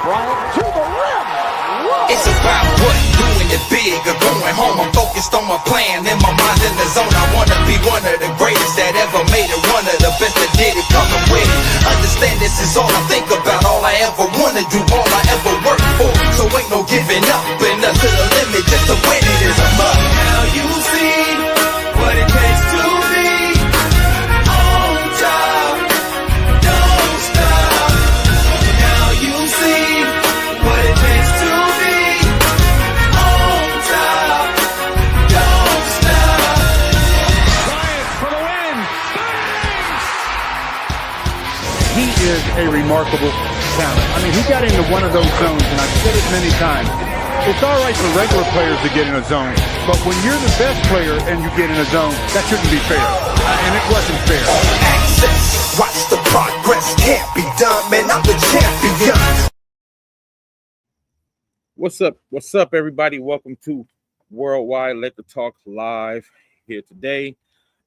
Bryant to the rim. Whoa. It's about what, doing it big or going home. I'm focused on my plan, in my mind in the zone. I wanna be one of the greatest that ever made it, one of the best that did it, coming with it. Understand this is all I think about, all I ever wanna do, all I ever work for. So ain't no giving up, and up to the limit, just to win it is a must. Now you see what it takes to be on top, don't stop. Now you see what it takes to be on top, don't stop. Bryant for the win. He is a remarkable talent. I mean, he got into one of those zones, and I've said it many times. It's all right for regular players to get in a zone, but when you're the best player and you get in a zone, that shouldn't be fair. And it wasn't fair. Access, watch the progress, can't be done, man, I'm the champion. What's up, everybody? Welcome to Worldwide Laker Talk Live here today,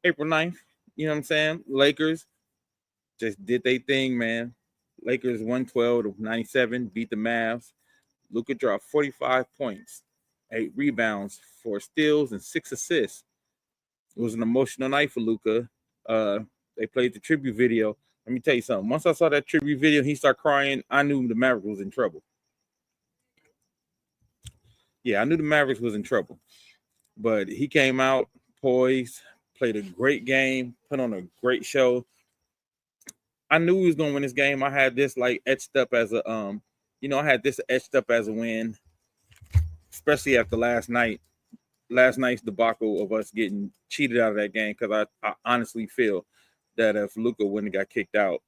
April 9th. You know what I'm saying? Lakers just did their thing, man. Lakers 112-97, beat the Mavs. Luka dropped 45 points, 8 rebounds, 4 steals, and 6 assists. It was an emotional night for Luka. They played the tribute video. Let me tell you something. Once I saw that tribute video, he started crying. I knew the Mavericks was in trouble. Yeah, I knew the Mavericks was in trouble. But he came out poised, played a great game, put on a great show. I knew he was going to win this game. I had this like etched up as a I had this etched up as a win, especially after last night's debacle of us getting cheated out of that game, because I honestly feel that if Luka wouldn't have got kicked out,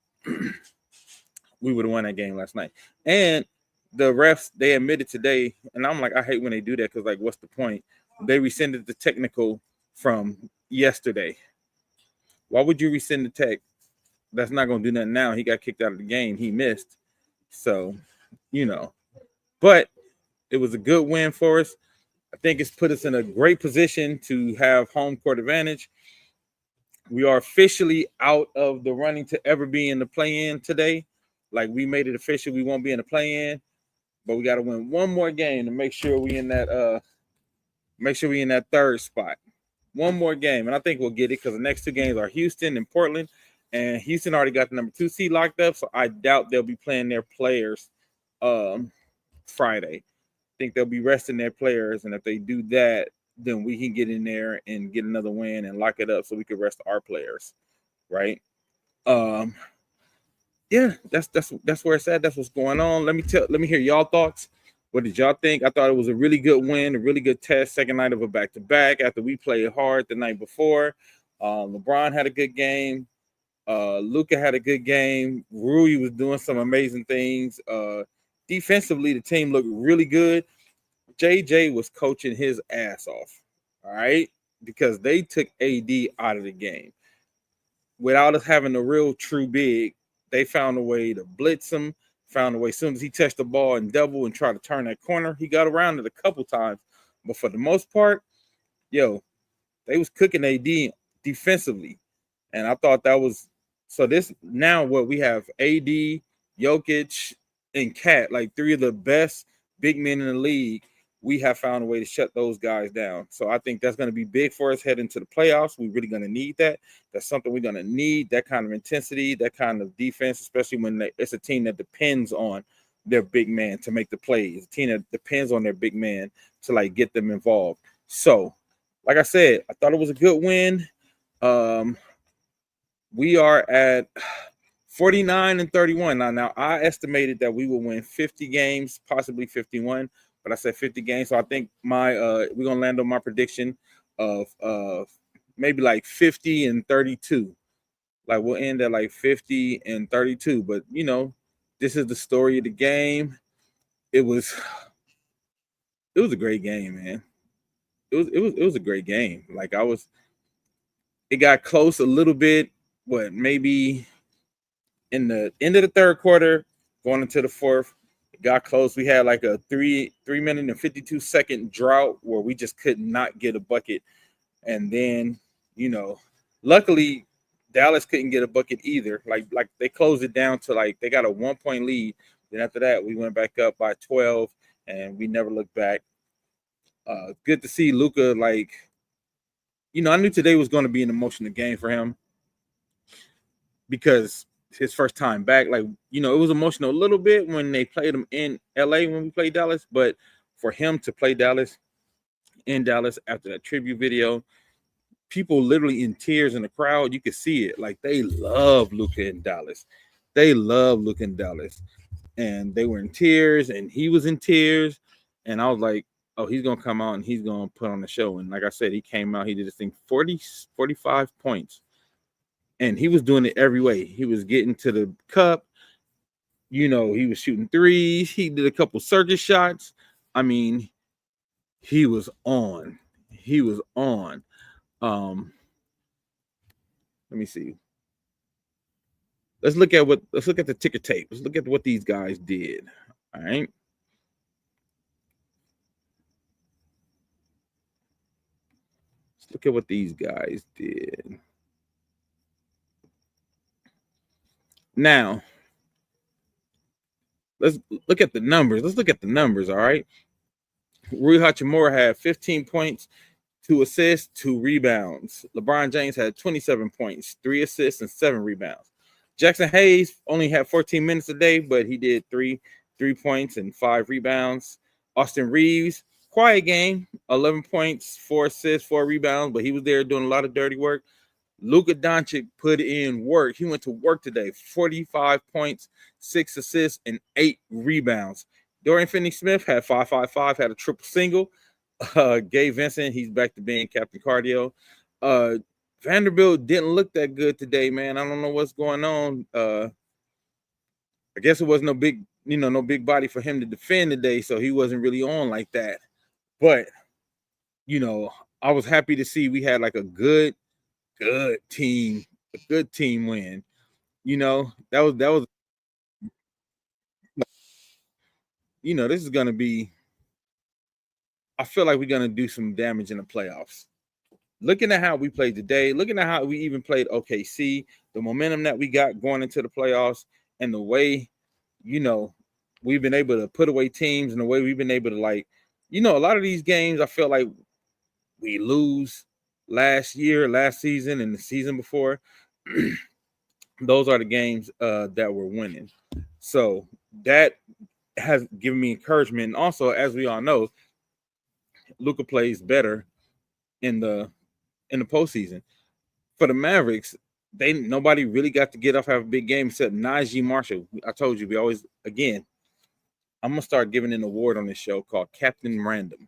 we would have won that game last night. And the refs, they admitted today, and I'm like, I hate when they do that, because, like, what's the point? They rescinded the technical from yesterday. Why would you rescind the tech? That's not going to do nothing now. He got kicked out of the game. He missed. So, but it was a good win for us. I think it's put us in a great position to have home court advantage. We are officially out of the running to ever be in the play-in today. Like, we made it official. We won't be in the play-in, but we got to win one more game to make sure we in that third spot. One more game, and I think we'll get it, because the next 2 games are Houston and Portland. And Houston already got the number 2 seed locked up, so I doubt they'll be playing their players Friday. I think they'll be resting their players, and if they do that, then we can get in there and get another win and lock it up so we can rest our players, right? Yeah, that's where it's at. That's what's going on. Let me hear y'all thoughts. What did y'all think? I thought it was a really good win, a really good test. Second night of a back-to-back after we played hard the night before. LeBron had a good game. Luka had a good game. Rui was doing some amazing things. Defensively, the team looked really good. JJ was coaching his ass off, all right, because they took AD out of the game. Without us having a real true big, they found a way to blitz him, found a way. As soon as he touched the ball and double and tried to turn that corner, he got around it a couple times. But for the most part, they was cooking AD defensively. And I thought that was – so this now what we have AD, Jokic, and Cat, like 3 of the best big men in the league. We have found a way to shut those guys down. So I think that's going to be big for us heading to the playoffs. We're really going to need that. That's something we're going to need, that kind of intensity, that kind of defense, especially when it's a team that depends on their big man to make the plays. A team that depends on their big man to, like, get them involved. So, like I said, I thought it was a good win. We are at 49-31. Now, I estimated that we will win 50 games, possibly 51. But I said 50 games, so I think we're gonna land on my prediction of maybe like 50-32. Like, we'll end at like 50-32. But this is the story of the game. It was a great game, man. It was a great game. Like, it got close a little bit. Maybe in the end of the third quarter, going into the fourth. Got close. We had like a 3 minute and 52 second drought where we just could not get a bucket. And then, luckily Dallas couldn't get a bucket either. Like they closed it down to, like, they got a 1-point lead, Then after that, we went back up by 12, and we never looked back. Good to see Luka. Like, I knew today was going to be an emotional game for him because his first time back. Like, it was emotional a little bit when they played him in LA when we played Dallas, but for him to play in Dallas after that tribute video, people literally in tears in the crowd. You could see it. Like, they love Luka in Dallas. They love Luka in Dallas. And they were in tears, and he was in tears. And I was like, oh, he's going to come out and he's going to put on the show. And like I said, he came out, he did this thing, 45 points. And he was doing it every way. He was getting to the cup. He was shooting threes. He did a couple circus shots. I mean, he was on. He was on. Let me see. Let's look at the ticker tape. Let's look at what these guys did. All right. Let's look at what these guys did. Now, let's look at the numbers. All right. Rui Hachimura had 15 points, 2 assists, 2 rebounds. LeBron James had 27 points, 3 assists, and 7 rebounds. Jackson Hayes only had 14 minutes a day, but he did 3 points and 5 rebounds. Austin Reeves, quiet game, 11 points, 4 assists, 4 rebounds, but he was there doing a lot of dirty work. Luka Doncic put in work. He went to work today, 45 points, 6 assists, and 8 rebounds. Dorian Finney-Smith had 5-5-5, had a triple single. Gabe Vincent, he's back to being Captain Cardio. Vanderbilt didn't look that good today, man. I don't know what's going on. I guess it was no big body for him to defend today, so he wasn't really on like that. But, I was happy to see we had like a good team win. That was this is gonna be. I feel like we're gonna do some damage in the playoffs. Looking at how we played today, looking at how we even played OKC, the momentum that we got going into the playoffs, and the way, we've been able to put away teams, and the way we've been able to, like, a lot of these games, I feel like we lose last season, and the season before. Those are the games that we're winning. So that has given me encouragement. And also, as we all know, Luka plays better in the postseason. For the Mavericks, nobody really got to get off have a big game except Najee Marshall. I told you, we always, again, I'm gonna start giving an award on this show called Captain Random.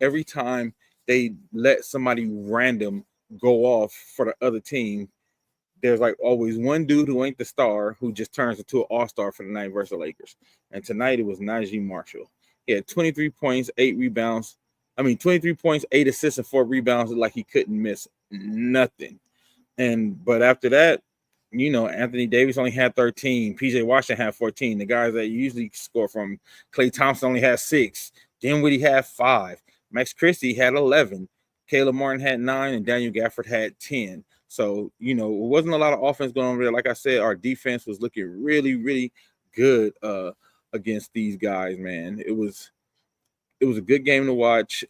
Every time they let somebody random go off for the other team, there's like always one dude who ain't the star who just turns into an all-star for the night versus the Lakers. And tonight it was Najee Marshall. He had 23 points, 8 rebounds. 23 points, 8 assists, and 4 rebounds. Like he couldn't miss nothing. But after that, Anthony Davis only had 13. PJ Washington had 14. The guys that usually score from, Klay Thompson only had 6. Dinwiddie had 5. Max Christie had 11. Caleb Martin had 9, and Daniel Gafford had 10. So, it wasn't a lot of offense going on there. Like I said, our defense was looking really, really good against these guys, man. It was a good game to watch.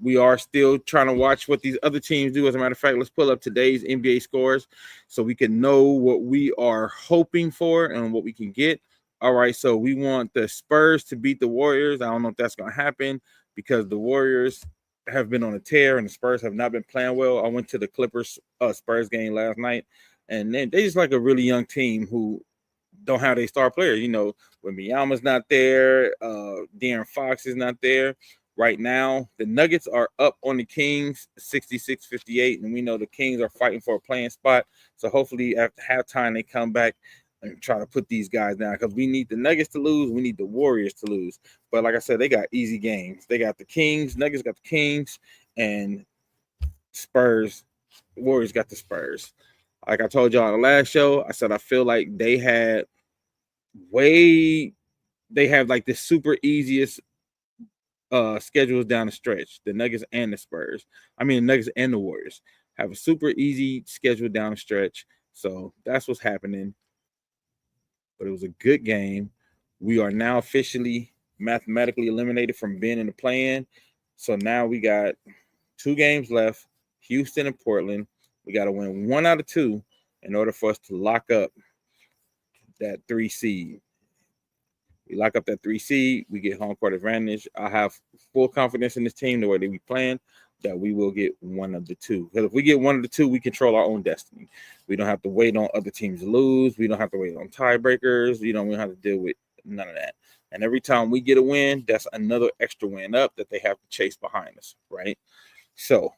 We are still trying to watch what these other teams do. As a matter of fact, let's pull up today's NBA scores so we can know what we are hoping for and what we can get. All right, so we want the Spurs to beat the Warriors. I don't know if that's going to happen because the Warriors have been on a tear and the Spurs have not been playing well. I went to the Clippers Spurs game last night, and they just like a really young team who don't have their star players. When Miyama's not there, De'Aaron Fox is not there. Right now, the Nuggets are up on the Kings 66-58, and we know the Kings are fighting for a playing spot. So hopefully after halftime they come back and try to put these guys down because we need the Nuggets to lose. We need the Warriors to lose. But like I said, they got easy games. They got the Kings. Nuggets got the Kings, and Spurs. Warriors got the Spurs. Like I told y'all on the last show, I said I feel like they have like the super easiest schedules down the stretch. The Nuggets and the Spurs. The Nuggets and the Warriors have a super easy schedule down the stretch. So that's what's happening. But it was a good game. We are now officially mathematically eliminated from being in the play-in. So now we got 2 games left, Houston and Portland. We got to win 1 out of 2 in order for us to lock up that 3 seed. We lock up that 3 seed, we get home court advantage. I have full confidence in this team, the way that we plan, that we will get 1 of the 2. Because if we get 1 of the 2, we control our own destiny. We don't have to wait on other teams to lose. We don't have to wait on tiebreakers. We don't have to deal with none of that. And every time we get a win, that's another extra win up that they have to chase behind us, right? So,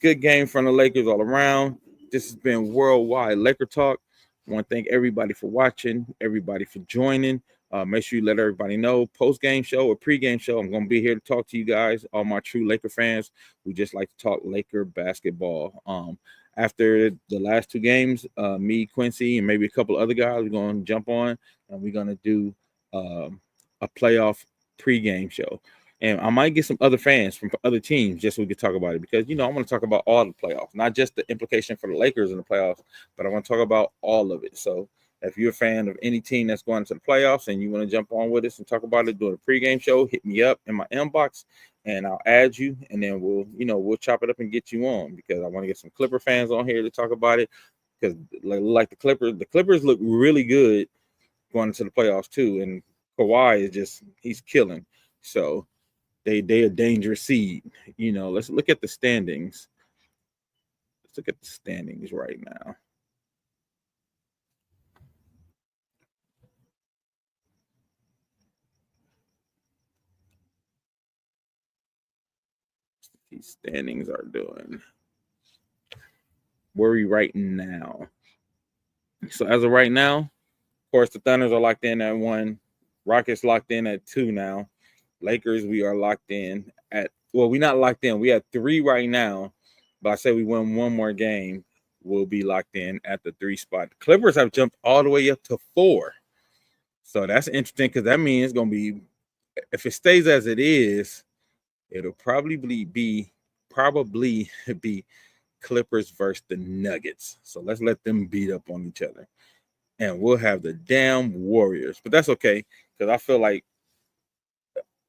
good game from the Lakers all around. This has been Worldwide Laker Talk. I want to thank everybody for watching, everybody for joining. Make sure you let everybody know, post-game show or pre-game show, I'm going to be here to talk to you guys, all my true Laker fans. We just like to talk Laker basketball. After the last 2 games, me, Quincy, and maybe a couple other guys, we're going to jump on, and we're going to do a playoff pre-game show. And I might get some other fans from other teams just so we can talk about it, because, I want to talk about all the playoffs, not just the implication for the Lakers in the playoffs, but I want to talk about all of it. So if you're a fan of any team that's going to the playoffs and you want to jump on with us and talk about it, doing a pregame show, hit me up in my inbox and I'll add you, and then we'll chop it up and get you on, because I want to get some Clipper fans on here to talk about it, because like the Clippers look really good going into the playoffs too, and Kawhi is he's killing. So they a dangerous seed. Let's look at the standings. Let's look at the standings right now. These standings are doing. Where are we right now? So as of right now, of course, the Thunders are locked in at 1. Rockets locked in at 2 now. Lakers, we are locked in at, we're not locked in. We have 3 right now, but I say we win 1 more game, we'll be locked in at the 3 spot. The Clippers have jumped all the way up to 4. So that's interesting, because that means it's going to be, if it stays as it is, it'll probably be Clippers versus the Nuggets. So let's let them beat up on each other. And we'll have the damn Warriors. But that's okay, because I feel like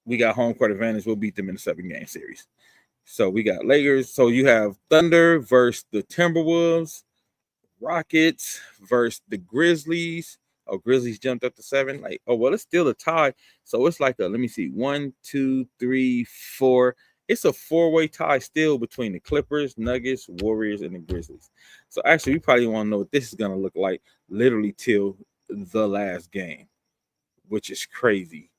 we got home court advantage. We'll beat them in the 7-game series. So we got Lakers. So you have Thunder versus the Timberwolves, Rockets versus the Grizzlies. Oh, Grizzlies jumped up to 7. It's still a tie. So it's like let me see, 1, 2, 3, 4. It's a 4-way tie still between the Clippers, Nuggets, Warriors, and the Grizzlies. So actually, we probably want to know what this is going to look like literally till the last game, which is crazy.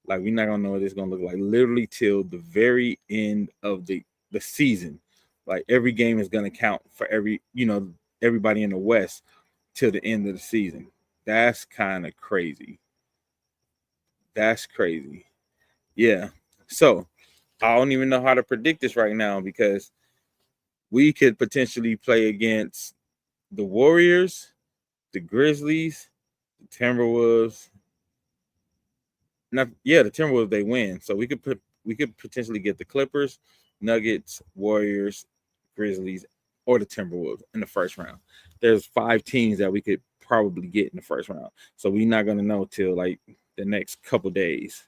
We're not going to know what it's going to look like literally till the very end of the season. Every game is going to count for everybody in the West till the end of the season. That's kind of crazy. That's crazy. Yeah. So I don't even know how to predict this right now, because we could potentially play against the Warriors, the Grizzlies, the Timberwolves. The Timberwolves, they win. So we could potentially get the Clippers, Nuggets, Warriors, Grizzlies, or the Timberwolves in the first round. There's 5 teams that we could probably get in the first round. So we're not going to know till the next couple days.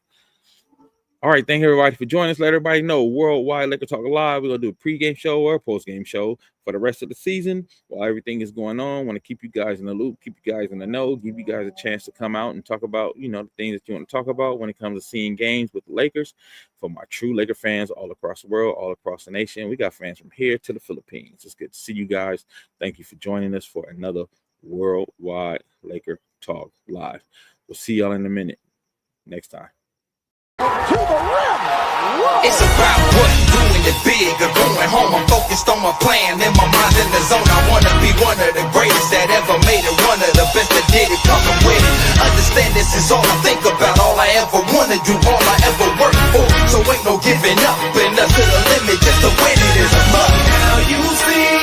All right, thank you everybody for joining us. Let everybody know, Worldwide Laker Talk Live. We're going to do a pregame show or a postgame show for the rest of the season while everything is going on. Want to keep you guys in the loop, keep you guys in the know, give you guys a chance to come out and talk about, the things that you want to talk about when it comes to seeing games with the Lakers. For my true Laker fans all across the world, all across the nation. We got fans from here to the Philippines. It's good to see you guys. Thank you for joining us for another Worldwide Laker Talk Live. We'll see y'all in a minute. Next time. To the rim. Whoa. It's about what doing it big or going home. I'm focused on my plan, in my mind in the zone. I wanna be one of the greatest that ever made it, one of the best that did it, coming with it. Understand this is all I think about, all I ever wanna do, all I ever work for. So ain't no giving up, and up to the limit just to win it is a must. Now you see